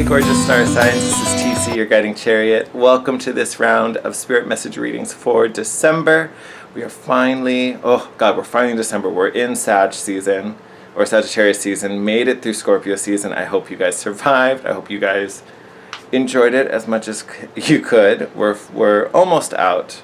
Hey gorgeous star signs, this is TC, your guiding chariot. Welcome to this round of spirit message readings for December. We are finally, we're finally in December. We're in Sag season, or Sagittarius season, made it through Scorpio season. I hope you guys survived. I hope you guys enjoyed it as much as you could. We're almost out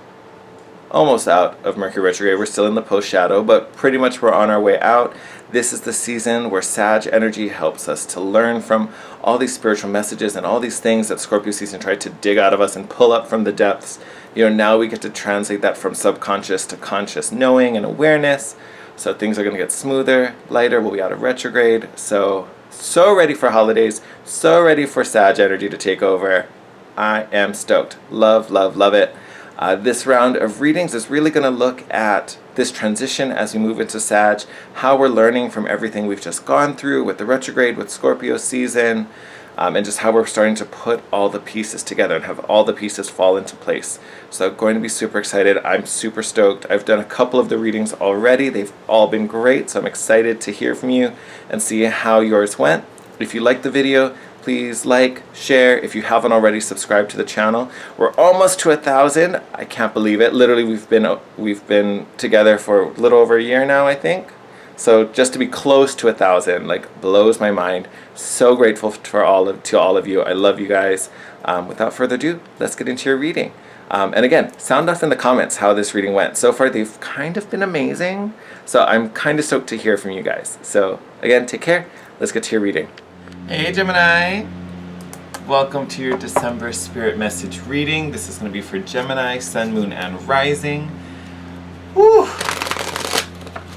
of Mercury retrograde. We're still in the post shadow, but pretty much we're on our way out. This is the season where Sag energy helps us to learn from all these spiritual messages and all these things that Scorpio season tried to dig out of us and pull up from the depths. Now we get to translate that from subconscious to conscious knowing and awareness. So things are going to get smoother, lighter. We'll be out of retrograde. So ready for holidays. So ready for Sag energy to take over. I am stoked. Love, love, love it. This round of readings is really going to look at this transition as we move into Sag, how we're learning from everything we've just gone through with the retrograde, with Scorpio season, and just how we're starting to put all the pieces together and have all the pieces fall into place. So I'm going to be super excited. I'm super stoked. I've done a couple of the readings already. They've all been great, so I'm excited to hear from you and see how yours went. If you liked the video, please like, share. If you haven't already, subscribe to the channel. We're almost to 1,000. I can't believe it. Literally, we've been together for a little over a year now, I think. So just to be close to 1,000, blows my mind. So grateful to all of you. I love you guys. Without further ado, let's get into your reading. And again, sound off in the comments how this reading went. So far, they've kind of been amazing. So I'm kind of stoked to hear from you guys. So again, take care. Let's get to your reading. Hey Gemini! Welcome to your December Spirit Message reading. This is going to be for Gemini, Sun, Moon, and Rising. Woo!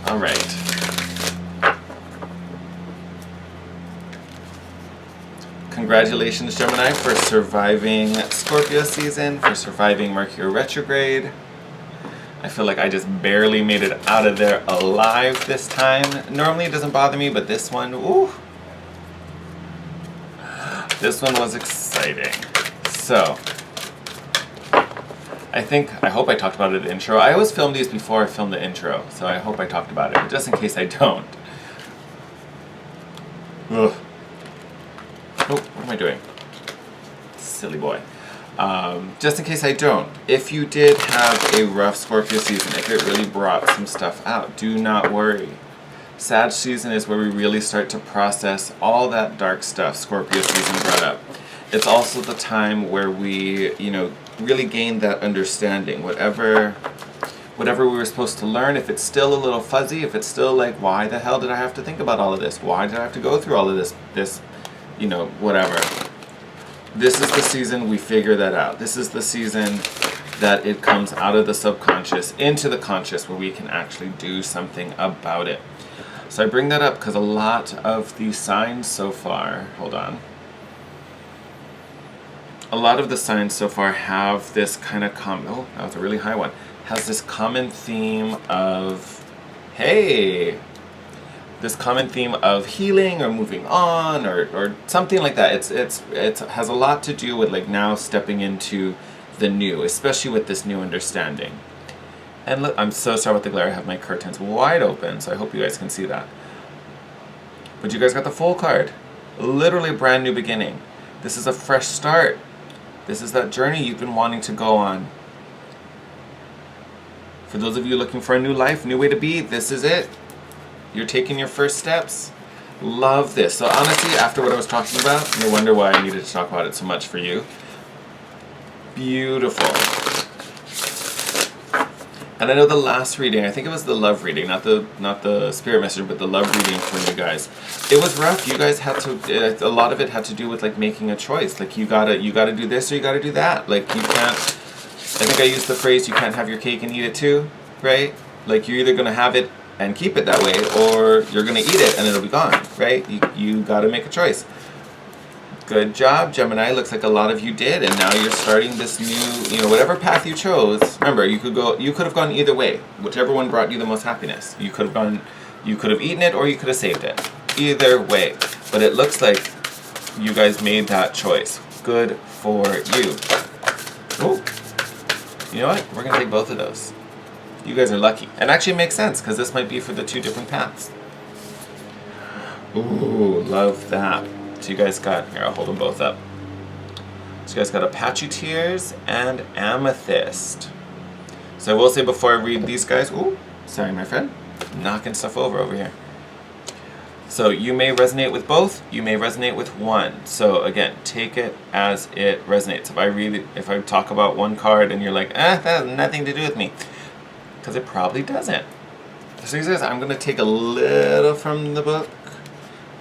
Alright. Congratulations Gemini for surviving Scorpio season, for surviving Mercury retrograde. I feel like I just barely made it out of there alive this time. Normally it doesn't bother me, but this one, ooh. This one was exciting. So, I hope I talked about it in the intro. I always film these before I film the intro, so I hope I talked about it, but just in case I don't. Ugh. Oh, what am I doing? Silly boy. Just in case I don't, if you did have a rough Scorpio season, if it really brought some stuff out, do not worry. Sag season is where we really start to process all that dark stuff Scorpio season brought up. It's also the time where we, really gain that understanding. Whatever we were supposed to learn, if it's still a little fuzzy, if it's still like, why the hell did I have to think about all of this? Why did I have to go through all of this, whatever. This is the season we figure that out. This is the season that it comes out of the subconscious into the conscious where we can actually do something about it. So I bring that up because a lot of the signs so far, a lot of the signs so far have this kind of that was a really high one, has this common theme of, this common theme of healing or moving on or something like that. It has a lot to do with now stepping into the new, especially with this new understanding. And look, I'm so sorry about the glare. I have my curtains wide open, so I hope you guys can see that. But you guys got the full card. Literally a brand new beginning. This is a fresh start. This is that journey you've been wanting to go on. For those of you looking for a new life, new way to be, this is it. You're taking your first steps. Love this. So honestly, after what I was talking about, no wonder why I needed to talk about it so much for you. Beautiful. And I know the last reading, I think it was the love reading, not the spirit message, but the love reading for you guys. It was rough. You guys had to, a lot of it had to do with making a choice. You gotta do this or you gotta do that. You can't, I think I used the phrase, you can't have your cake and eat it too, right? You're either gonna have it and keep it that way, or you're gonna eat it and it'll be gone, right? You gotta make a choice. Good job, Gemini. Looks like a lot of you did, and now you're starting this new, whatever path you chose. Remember, you could have gone either way. Whichever one brought you the most happiness. You could have eaten it, or you could have saved it. Either way. But it looks like you guys made that choice. Good for you. Oh, you know what? We're gonna take both of those. You guys are lucky. And actually it makes sense, because this might be for the two different paths. Ooh, love that. So you guys got, here, I'll hold them both up. So you guys got Apache Tears and Amethyst. So I will say before I read these guys, ooh, sorry my friend, knocking stuff over here. So you may resonate with both, you may resonate with one. So again, take it as it resonates. If I talk about one card and you're like, that has nothing to do with me, because it probably doesn't. So he says, I'm going to take a little from the book.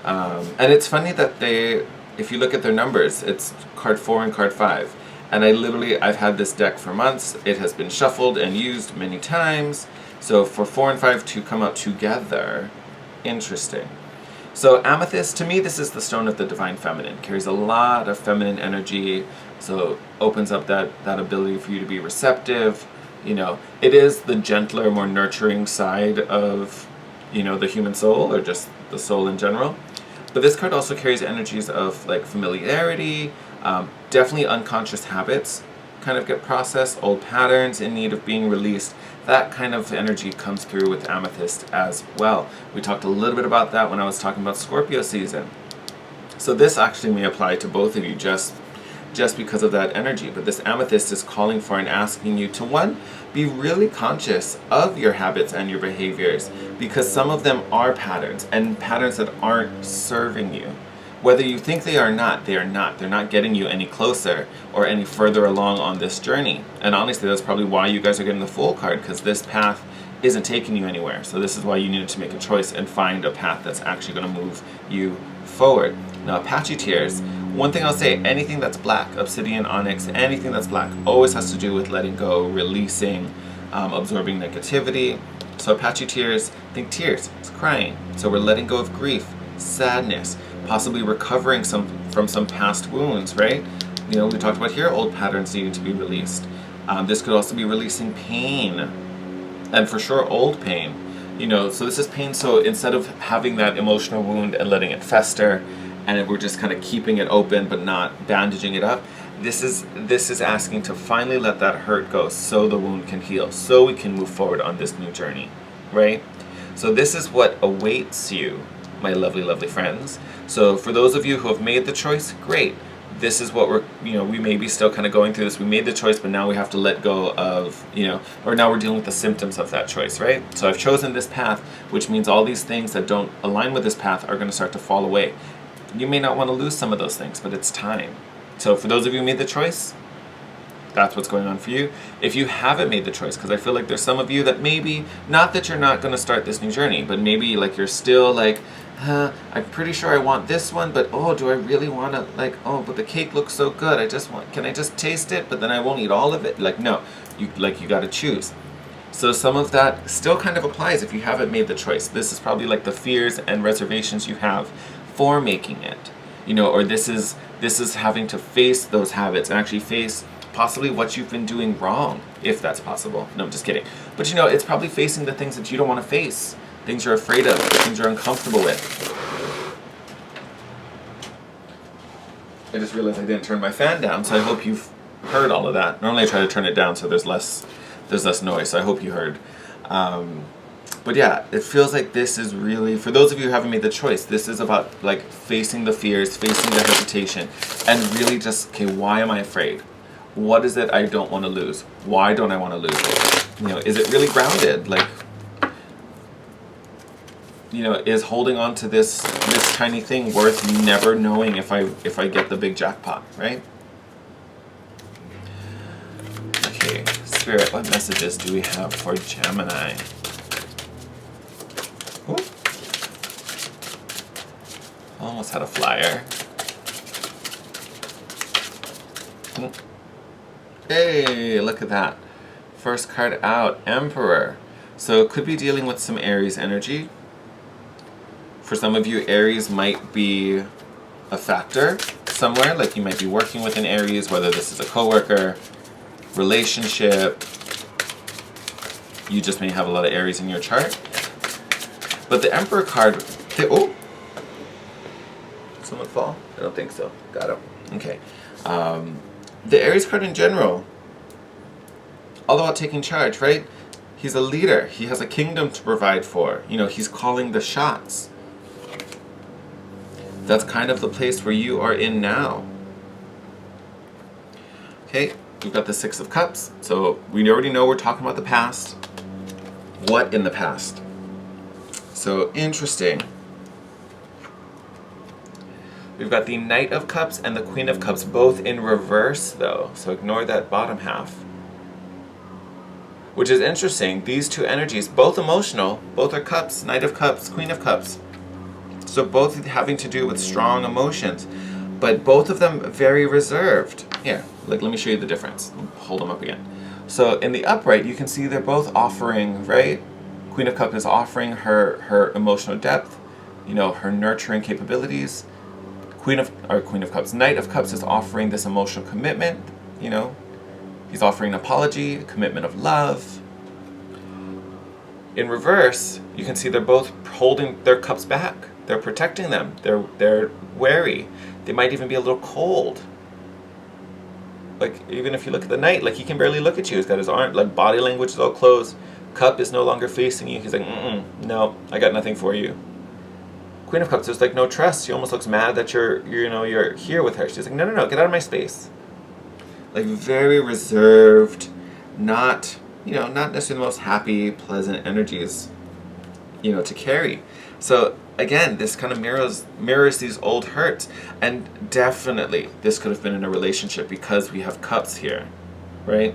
And it's funny that if you look at their numbers, it's card 4 and card 5. And I've had this deck for months. It has been shuffled and used many times. So for 4 and 5 to come out together, interesting. So Amethyst, to me, this is the stone of the divine feminine. Carries a lot of feminine energy. So opens up that ability for you to be receptive. You know, it is the gentler, more nurturing side of, you know, the human soul, or just the soul in general. But this card also carries energies of like familiarity, definitely unconscious habits kind of get processed, old patterns in need of being released. That kind of energy comes through with Amethyst as well. We talked a little bit about that when I was talking about Scorpio season. So this actually may apply to both of you just because of that energy. But this Amethyst is calling for and asking you to, one, be really conscious of your habits and your behaviors, because some of them are patterns, and patterns that aren't serving you. Whether you think they are not, they are not. They're not getting you any closer or any further along on this journey. And honestly, that's probably why you guys are getting the Fool card, because this path isn't taking you anywhere. So this is why you needed to make a choice and find a path that's actually going to move you forward. Now, Apache Tears, one thing I'll say, anything that's black, obsidian, onyx, anything that's black, always has to do with letting go, releasing, absorbing negativity. So Apache Tears, think tears, it's crying. So we're letting go of grief, sadness, possibly recovering from some past wounds, right? You know, we talked about here, old patterns needing to be released. This could also be releasing pain, and for sure old pain. You know, so this is pain, so instead of having that emotional wound and letting it fester, and we're just kind of keeping it open but not bandaging it up, this is asking to finally let that hurt go so the wound can heal, so we can move forward on this new journey, right? So this is what awaits you, my lovely, lovely friends. So for those of you who have made the choice, great. This is what we may be still kind of going through this. We made the choice, but now we have to let go of, or now we're dealing with the symptoms of that choice, right? So I've chosen this path, which means all these things that don't align with this path are going to start to fall away. You may not want to lose some of those things, but it's time. So for those of you who made the choice, that's what's going on for you. If you haven't made the choice, because I feel like there's some of you that maybe, not that you're not going to start this new journey, but maybe like you're still like, I'm pretty sure I want this one, but do I really want to, but the cake looks so good, can I just taste it, but then I won't eat all of it? No, you got to choose. So some of that still kind of applies if you haven't made the choice. This is probably like the fears and reservations you have for making it, or this is having to face those habits and actually face possibly what you've been doing wrong, if that's possible. No, I'm just kidding. But it's probably facing the things that you don't want to face, things you're afraid of, things you're uncomfortable with. I just realized I didn't turn my fan down, so I hope you've heard all of that. Normally I try to turn it down so there's less noise, so I hope you heard. But yeah, it feels like this is really, for those of you who haven't made the choice, this is about facing the fears, facing the hesitation, and really just, okay, why am I afraid? What is it I don't want to lose? Why don't I want to lose it? Is it really grounded? Is holding on to this tiny thing worth never knowing if I get the big jackpot, right? Okay, Spirit, what messages do we have for Gemini? Ooh. Almost had a flyer. Hey, look at that. First card out, Emperor. So it could be dealing with some Aries energy. For some of you, Aries might be a factor somewhere, like you might be working with an Aries, whether this is a coworker, relationship. You just may have a lot of Aries in your chart. But the Emperor card, did someone fall? I don't think so. Got him. Okay. The Aries card in general, all about taking charge, right? He's a leader. He has a kingdom to provide for. He's calling the shots. That's kind of the place where you are in now. Okay, we've got the Six of Cups. So we already know we're talking about the past. What in the past? So interesting. We've got the Knight of Cups and the Queen of Cups both in reverse though. So ignore that bottom half. Which is interesting. These two energies, both emotional, both are cups, Knight of Cups, Queen of Cups. So both having to do with strong emotions, but both of them very reserved. Here, like let me show you the difference. Hold them up again. So in the upright, you can see they're both offering, right? Queen of Cups is offering her emotional depth, you know, her nurturing capabilities. Queen of Cups, Knight of Cups is offering this emotional commitment, you know. He's offering an apology, a commitment of love. In reverse, you can see they're both holding their cups back. They're protecting them. They're wary. They might even be a little cold. Like, even if you look at the Knight, like, he can barely look at you. He's got his arm, like, body language is all closed. Cup is no longer facing you. He's like, no, I got nothing for you. Queen of Cups, there's like no trust. She almost looks mad that you're here with her. She's like, no, get out of my space. Like, very reserved, not necessarily the most happy, pleasant energies, to carry. So again, this kind of mirrors these old hurts, and definitely this could have been in a relationship because we have cups here, right?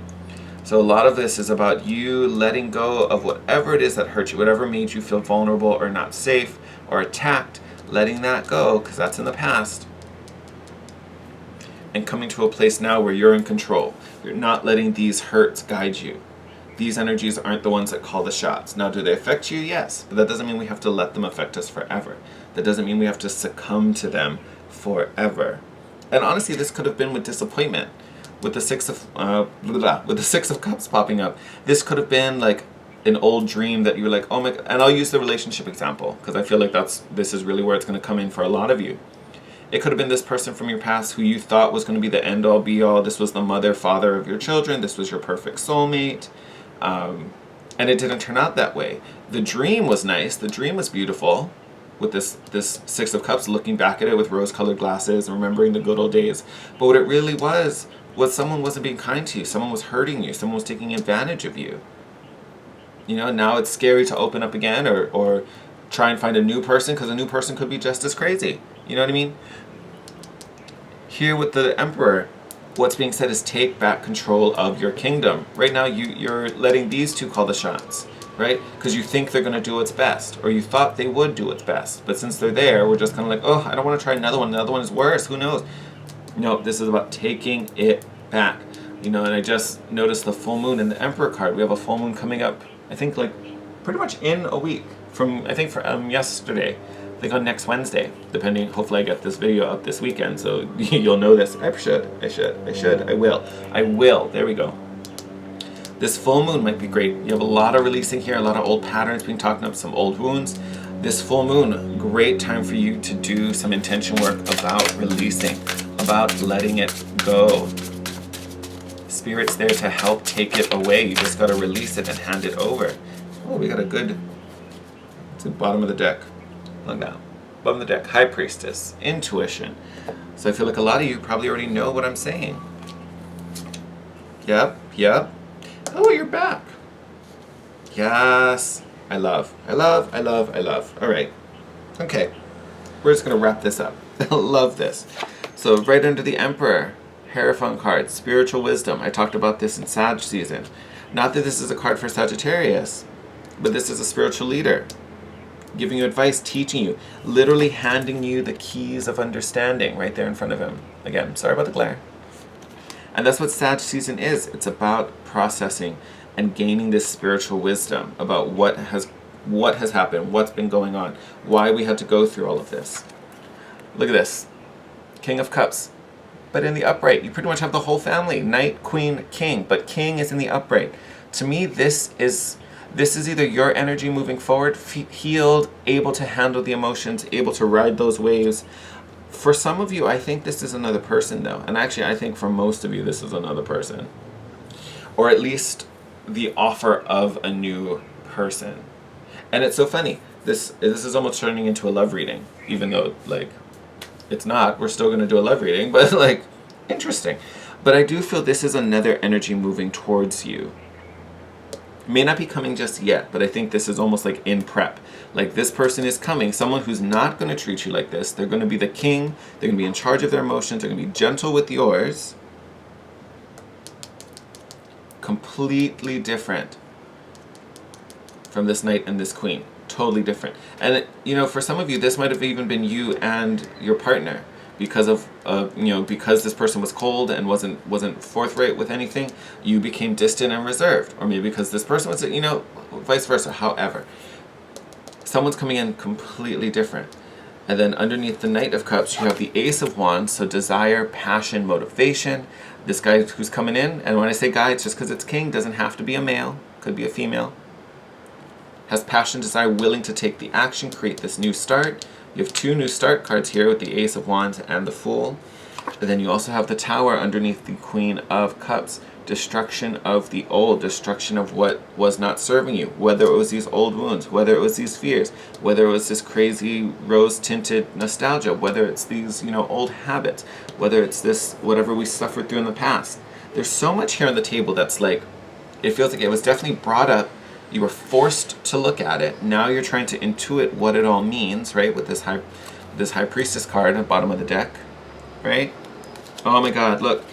So a lot of this is about you letting go of whatever it is that hurt you, whatever made you feel vulnerable or not safe or attacked, letting that go because that's in the past. And coming to a place now where you're in control. You're not letting these hurts guide you. These energies aren't the ones that call the shots. Now, do they affect you? Yes. But that doesn't mean we have to let them affect us forever. That doesn't mean we have to succumb to them forever. And honestly, this could have been with disappointment. With the Six of Cups popping up. This could have been like an old dream that you were like, oh my God. And I'll use the relationship example because I feel like this is really where it's going to come in for a lot of you. It could have been this person from your past who you thought was going to be the end-all, be-all. This was the mother, father of your children. This was your perfect soulmate. And it didn't turn out that way. The dream was nice. The dream was beautiful with this Six of Cups, looking back at it with rose-colored glasses and remembering the good old days. But what it really was someone wasn't being kind to you. Someone was hurting you. Someone was taking advantage of you. Now it's scary to open up again or try and find a new person because a new person could be just as crazy. You know what I mean? Here with the Emperor, what's being said is take back control of your kingdom. Right now, you're letting these two call the shots, right? Because you think they're going to do what's best, or you thought they would do what's best. But since they're there, we're just kind of like, oh, I don't want to try another one. Another one is worse. Who knows? No, this is about taking it back. And I just noticed the full moon in the Emperor card. We have a full moon coming up, I think, like pretty much in a week from yesterday. I think on next Wednesday, depending. Hopefully I get this video up this weekend, so you'll know this. I will. There we go. This full moon might be great. You have a lot of releasing here, a lot of old patterns being talked up, some old wounds. This full moon, great time for you to do some intention work about releasing, about letting it go. Spirit's there to help take it away. You just got to release it and hand it over. Oh, we got a good, it's the bottom of the deck. Look down. Bottom of the deck, High Priestess, intuition. So I feel like a lot of you probably already know what I'm saying. Yep. Oh, you're back. Yes. I love. All right. Okay. We're just going to wrap this up. I love this. So right under the Emperor, Hierophant card, spiritual wisdom. I talked about this in Sag season. Not that this is a card for Sagittarius, but this is a spiritual leader. Giving you advice, teaching you, literally handing you the keys of understanding right there in front of him. Again, sorry about the glare. And that's what Sag season is. It's about processing and gaining this spiritual wisdom about what has happened, what's been going on, why we had to go through all of this. Look at this. King of Cups. But in the upright, you pretty much have the whole family. Knight, Queen, King. But King is in the upright. To me, this is either your energy moving forward, healed, able to handle the emotions, able to ride those waves. For some of you, I think this is another person, though. And actually, I think for most of you, this is another person. Or at least the offer of a new person. And it's so funny. This is almost turning into a love reading, even though, like, It's not. We're still going to do a love reading, but like, interesting. But I do feel this is another energy moving towards you. May not be coming just yet, but I think this is almost like in prep. Like this person is coming, someone who's not going to treat you like this. They're going to be the king. They're going to be in charge of their emotions. They're going to be gentle with yours. Completely different from this knight and this queen. Totally different. And you know, for some of you, this might have even been you and your partner, because of you know, because this person was cold and wasn't forthright with anything. You became distant and reserved, or maybe because this person was, you know, vice versa. However, someone's coming in completely different. And then underneath the Knight of Cups, you have the Ace of Wands, so desire, passion, motivation. This guy who's coming in, and when I say guy, it's just because it's king, doesn't have to be a male, could be a female. Has passion, desire, willing to take the action, create this new start. You have 2 new start cards here with the Ace of Wands and the Fool. And then you also have the Tower underneath the Queen of Cups. Destruction of the old, destruction of what was not serving you, whether it was these old wounds, whether it was these fears, whether it was this crazy rose-tinted nostalgia, whether it's these, you know, old habits, whether it's this, whatever we suffered through in the past. There's so much here on the table that's like, it feels like it was definitely brought up. You were forced to look at it. Now you're trying to intuit what it all means, right? With this high priestess card at the bottom of the deck, right? Oh my God, look.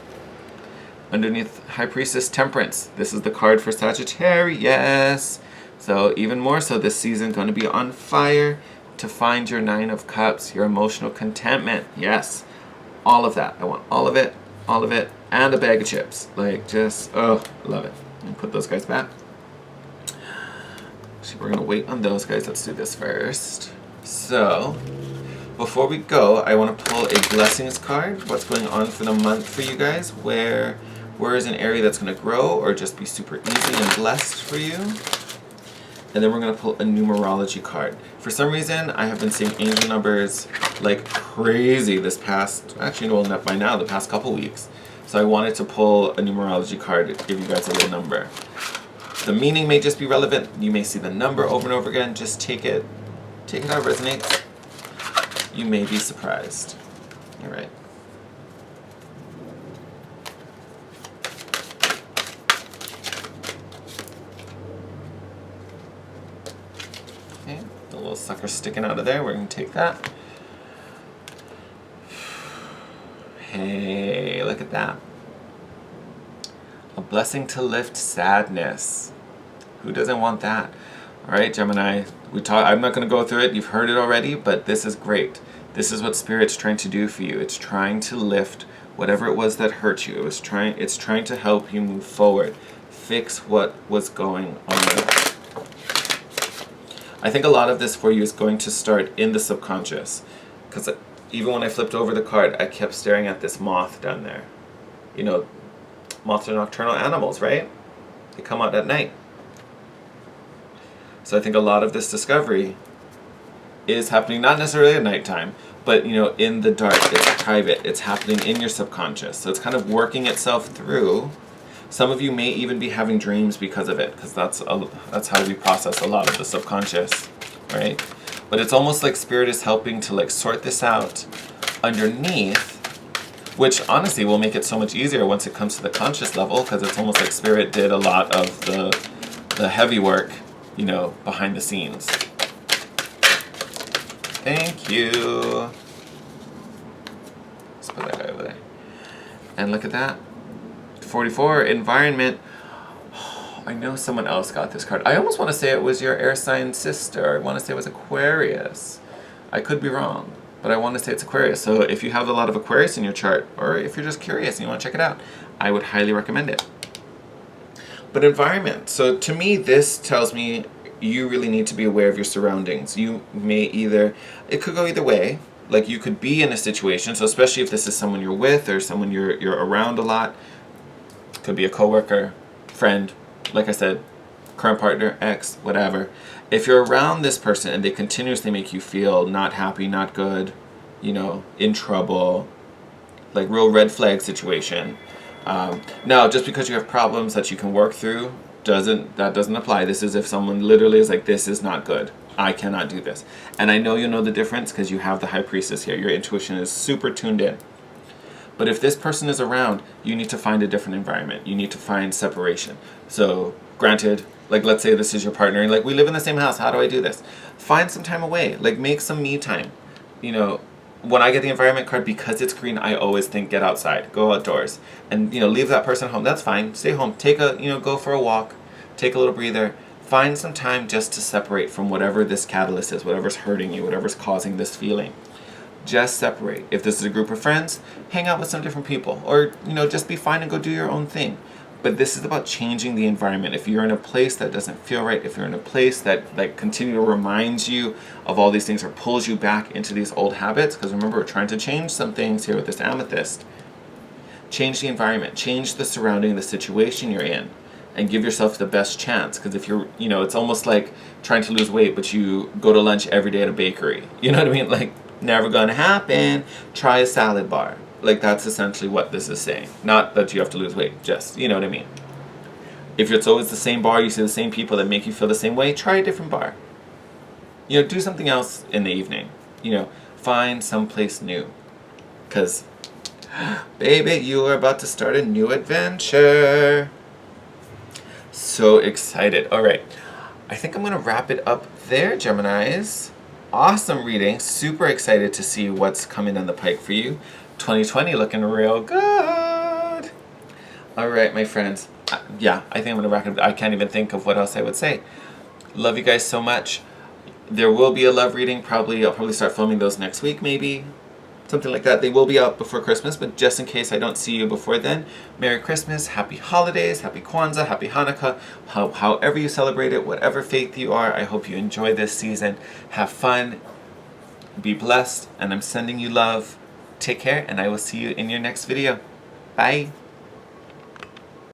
Underneath High Priestess, Temperance. This is the card for Sagittarius. So even more so this season, going to be on fire to find your 9 of Cups, your emotional contentment. Yes, all of that. I want all of it, and a bag of chips. Like just, oh, love it. And put those guys back. Actually, we're going to wait on those guys. Let's do this first. So, before we go, I want to pull a blessings card. What's going on for the month for you guys? Where is an area that's going to grow or just be super easy and blessed for you? And then we're going to pull a numerology card. For some reason, I have been seeing angel numbers like crazy this past, actually, well, not by now, the past couple weeks. So I wanted to pull a numerology card to give you guys a little number. The meaning may just be relevant. You may see the number over and over again. Just take it how it resonates. You may be surprised. You're right. Okay, the little sucker sticking out of there. We're going to take that. Hey, look at that. A blessing to lift sadness. Who doesn't want that? All right, Gemini. I'm not going to go through it. You've heard it already, but this is great. This is what Spirit's trying to do for you. It's trying to lift whatever it was that hurt you. It's trying to help you move forward. Fix what was going on. I think a lot of this for you is going to start in the subconscious. Because even when I flipped over the card, I kept staring at this moth down there. You know, moths are nocturnal animals, right? They come out at night. So I think a lot of this discovery is happening not necessarily at nighttime, but you know, in the dark. It's private. It's happening in your subconscious. So it's kind of working itself through. Some of you may even be having dreams because of it, because that's how we process a lot of the subconscious, right? But it's almost like Spirit is helping to like sort this out underneath, which honestly will make it so much easier once it comes to the conscious level, because it's almost like Spirit did a lot of the heavy work, you know, behind the scenes. Thank you. Let's put that guy over there. And look at that. 44, environment. Oh, I know someone else got this card. I almost want to say it was your air sign sister. I want to say it was Aquarius. I could be wrong, but I want to say it's Aquarius. So if you have a lot of Aquarius in your chart, or if you're just curious and you want to check it out, I would highly recommend it. But environment. So to me, this tells me you really need to be aware of your surroundings. You may it could go either way. Like you could be in a situation, so especially if this is someone you're with or someone you're around a lot. Could be a coworker, friend, like I said, current partner, ex, whatever. If you're around this person and they continuously make you feel not happy, not good, you know, in trouble, like real red flag situation. Now, just because you have problems that you can work through, that doesn't apply. This is if someone literally is like, this is not good. I cannot do this. And I know you know the difference because you have the high priestess here. Your intuition is super tuned in. But if this person is around, you need to find a different environment. You need to find separation. So, granted, like let's say this is your partner, and like we live in the same house, how do I do this? Find some time away. Like make some me time. You know, when I get the environment card, because it's green, I always think get outside, go outdoors. And, you know, leave that person home. That's fine. Stay home. Take a, you know, go for a walk. Take a little breather. Find some time just to separate from whatever this catalyst is, whatever's hurting you, whatever's causing this feeling. Just separate. If this is a group of friends, hang out with some different people. Or, you know, just be fine and go do your own thing. But this is about changing the environment. If you're in a place that doesn't feel right, if you're in a place that like continue to reminds you of all these things or pulls you back into these old habits, because remember, we're trying to change some things here with this amethyst. Change the environment, change the surrounding, the situation you're in, and give yourself the best chance. Because if you're, you know, it's almost like trying to lose weight, but you go to lunch every day at a bakery. You know what I mean? Like, never gonna happen. Try a salad bar. Like, that's essentially what this is saying. Not that you have to lose weight, just, you know what I mean? If it's always the same bar, you see the same people that make you feel the same way, try a different bar. You know, do something else in the evening. You know, find someplace new. Because, baby, you are about to start a new adventure. So excited. All right. I think I'm going to wrap it up there, Geminis. Awesome reading. Super excited to see what's coming down the pike for you. 2020 looking real good. All right, my friends. Yeah, I think I'm going to wrap it up. I can't even think of what else I would say. Love you guys so much. There will be a love reading. I'll probably start filming those next week, maybe. Something like that. They will be out before Christmas, but just in case I don't see you before then, Merry Christmas, Happy Holidays, Happy Kwanzaa, Happy Hanukkah, however you celebrate it, whatever faith you are, I hope you enjoy this season. Have fun, be blessed, and I'm sending you love. Take care, and I will see you in your next video. Bye.